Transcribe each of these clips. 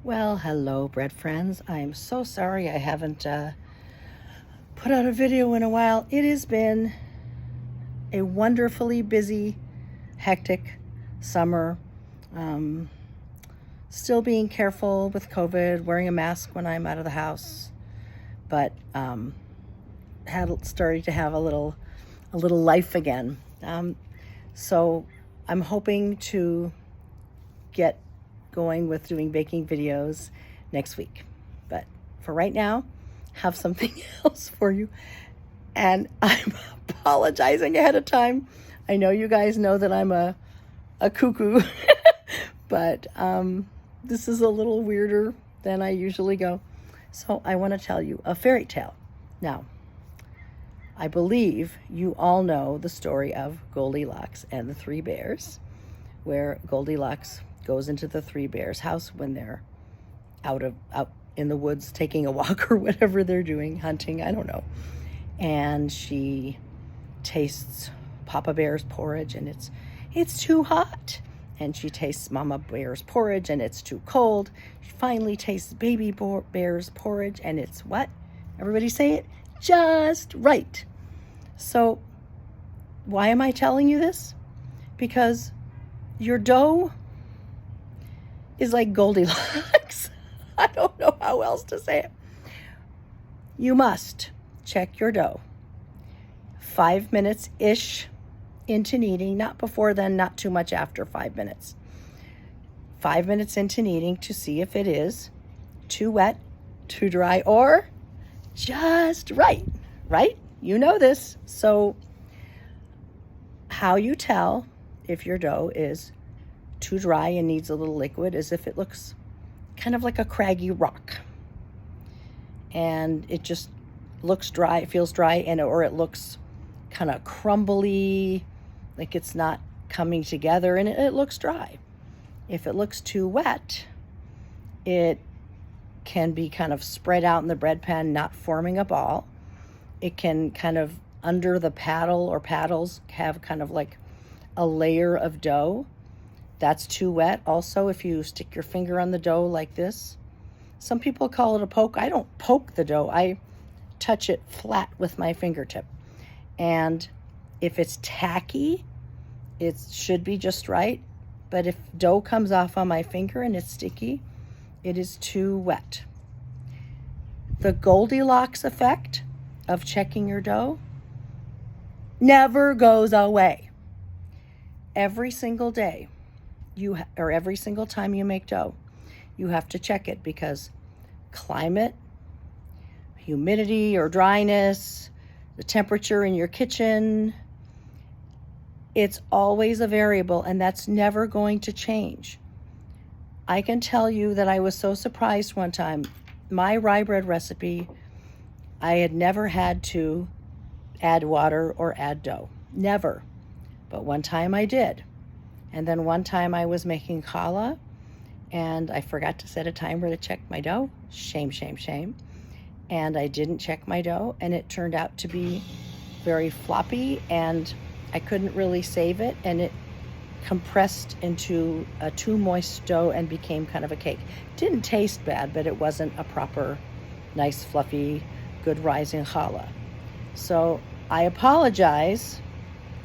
Well, hello, bread friends. I am so sorry I haven't put out a video in a while. It has been a wonderfully busy, hectic summer. Still being careful with COVID, wearing a mask when I'm out of the house, but started to have a little life again. So I'm hoping to get going with doing baking videos next week. But for right now, have something else for you. And I'm apologizing ahead of time. I know you guys know that I'm a cuckoo, but this is a little weirder than I usually go. So I want to tell you a fairy tale. Now, I believe you all know the story of Goldilocks and the three bears, where Goldilocks goes into the three bears' house when they're out in the woods taking a walk or whatever they're doing, hunting, I don't know. And she tastes Papa Bear's porridge and it's too hot. And she tastes Mama Bear's porridge and it's too cold. She finally tastes Baby Bear's porridge and it's what? Everybody say it? Just right. So why am I telling you this? Because your dough is like Goldilocks. I don't know how else to say it. You must check your dough 5 minutes-ish into kneading, not before then, not too much after 5 minutes. 5 minutes into kneading to see if it is too wet, too dry, or just right, right? You know this. So how you tell if your dough is too dry and needs a little liquid is if it looks kind of like a craggy rock and it just looks dry, it feels dry, or it looks kind of crumbly, like it's not coming together, and it looks dry. If it looks too wet, it can be kind of spread out in the bread pan, not forming a ball. It can kind of under the paddle or paddles have kind of like a layer of dough. That's too wet. Also, if you stick your finger on the dough like this, some people call it a poke. I don't poke the dough. I touch it flat with my fingertip. And if it's tacky, it should be just right. But if dough comes off on my finger and it's sticky, it is too wet. The Goldilocks effect of checking your dough never goes away. Every single day, or every single time you make dough, you have to check it because climate, humidity or dryness, the temperature in your kitchen, it's always a variable, and that's never going to change. I can tell you that I was so surprised one time. My rye bread recipe, I had never had to add water or add dough. Never. But one time I did. And then one time I was making challah and I forgot to set a timer to check my dough. Shame, shame, shame. And I didn't check my dough and it turned out to be very floppy and I couldn't really save it and it compressed into a too moist dough and became kind of a cake. Didn't taste bad, but it wasn't a proper, nice, fluffy, good rising challah. So I apologize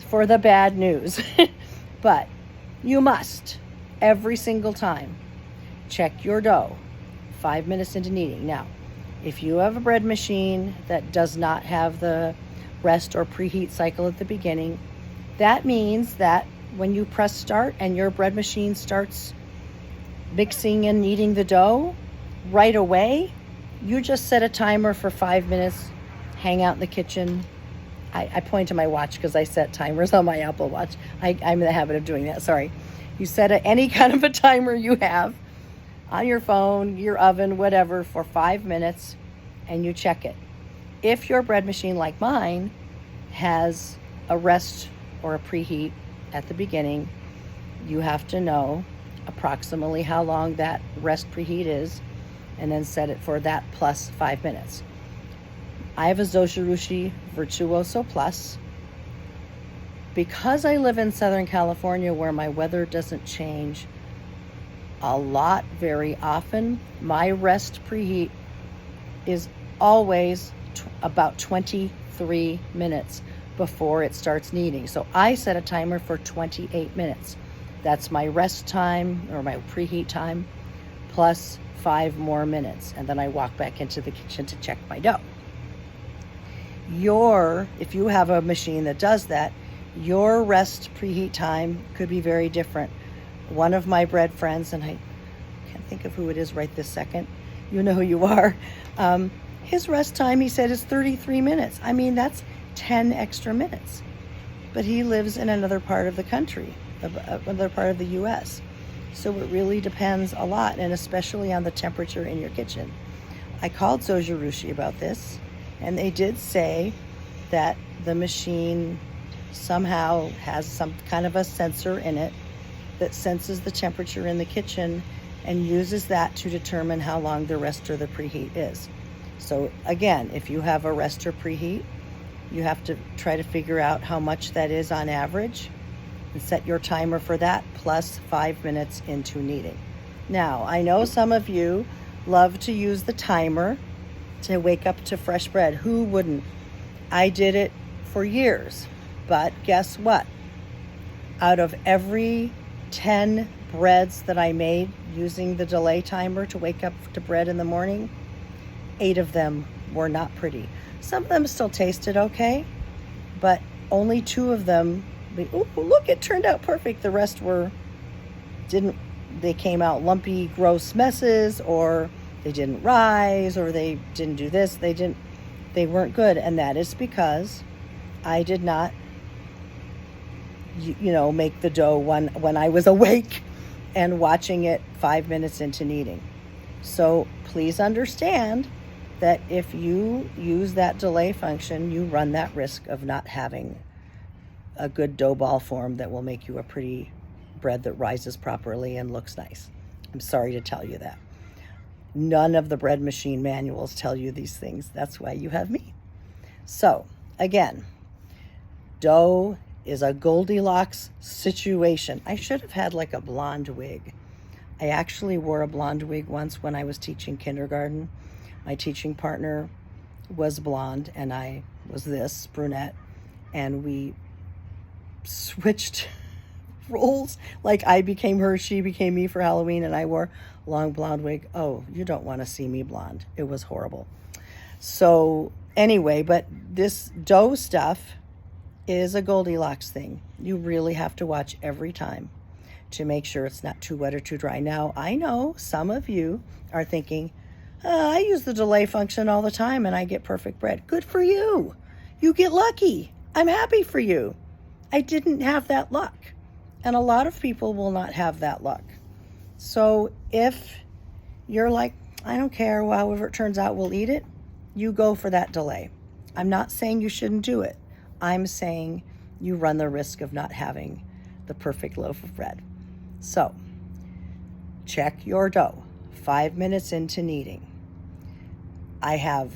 for the bad news, but you must, every single time, check your dough 5 minutes into kneading. Now, if you have a bread machine that does not have the rest or preheat cycle at the beginning, that means that when you press start and your bread machine starts mixing and kneading the dough, right away, you just set a timer for 5 minutes, hang out in the kitchen. I point to my watch because I set timers on my Apple Watch. I'm in the habit of doing that, sorry. You set any kind of a timer you have on your phone, your oven, whatever, for 5 minutes, and you check it. If your bread machine, like mine, has a rest or a preheat at the beginning, you have to know approximately how long that rest preheat is, and then set it for that plus 5 minutes. I have a Zoshirushi Virtuoso Plus. Because I live in Southern California where my weather doesn't change a lot, very often, my rest preheat is always about 23 minutes before it starts kneading. So I set a timer for 28 minutes. That's my rest time, or my preheat time, plus 5 more minutes. And then I walk back into the kitchen to check my dough. If you have a machine that does that, your rest preheat time could be very different. One of my bread friends, and I can't think of who it is right this second, you know who you are, his rest time, he said, is 33 minutes. I mean, that's 10 extra minutes. But he lives in another part of the country, another part of the US. So it really depends a lot, and especially on the temperature in your kitchen. I called Zojirushi about this, and they did say that the machine somehow has some kind of a sensor in it that senses the temperature in the kitchen and uses that to determine how long the rest or the preheat is. So again, if you have a rest or preheat, you have to try to figure out how much that is on average and set your timer for that, plus 5 minutes into kneading. Now, I know some of you love to use the timer to wake up to fresh bread. Who wouldn't? I did it for years, but guess what? Out of every 10 breads that I made using the delay timer to wake up to bread in the morning, 8 of them were not pretty. Some of them still tasted okay, but only 2 of them, oh, look, it turned out perfect. The rest they came out lumpy, gross messes, or they didn't rise, or they didn't do this, they weren't good. And that is because I did not, make the dough when I was awake and watching it 5 minutes into kneading. So please understand that if you use that delay function, you run that risk of not having a good dough ball form that will make you a pretty bread that rises properly and looks nice. I'm sorry to tell you that. None of the bread machine manuals tell you these things. That's why you have me. So again, dough is a Goldilocks situation. I should have had like a blonde wig. I actually wore a blonde wig once when I was teaching kindergarten. My teaching partner was blonde and I was this brunette, and we switched roles. Like I became her, she became me for Halloween, and I wore a long blonde wig. Oh, you don't want to see me blonde. It was horrible. So anyway, but this dough stuff is a Goldilocks thing. You really have to watch every time to make sure it's not too wet or too dry. Now, I know some of you are thinking, I use the delay function all the time and I get perfect bread. Good for you. You get lucky. I'm happy for you. I didn't have that luck. And a lot of people will not have that luck. So if you're like, I don't care, however it turns out, we'll eat it, you go for that delay. I'm not saying you shouldn't do it. I'm saying you run the risk of not having the perfect loaf of bread. So check your dough 5 minutes into kneading. I have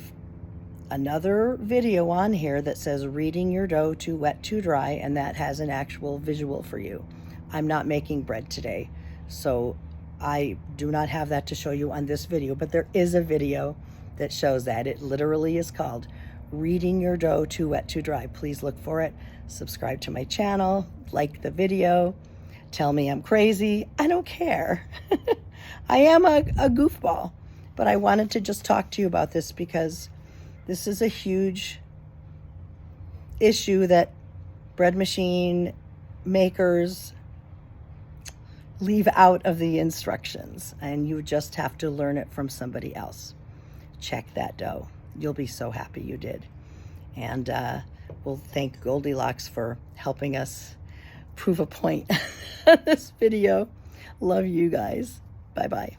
another video on here that says reading your dough too wet, too dry, and that has an actual visual for you. I'm not making bread today, so I do not have that to show you on this video, but there is a video that shows that. It literally is called Reading Your Dough Too Wet, Too Dry. Please look for it. Subscribe to my channel, like the video, tell me I'm crazy. I don't care. I am a goofball, but I wanted to just talk to you about this because this is a huge issue that bread machine makers leave out of the instructions, and you just have to learn it from somebody else. Check that dough. You'll be so happy you did. And we'll thank Goldilocks for helping us prove a point on this video. Love you guys. Bye-bye.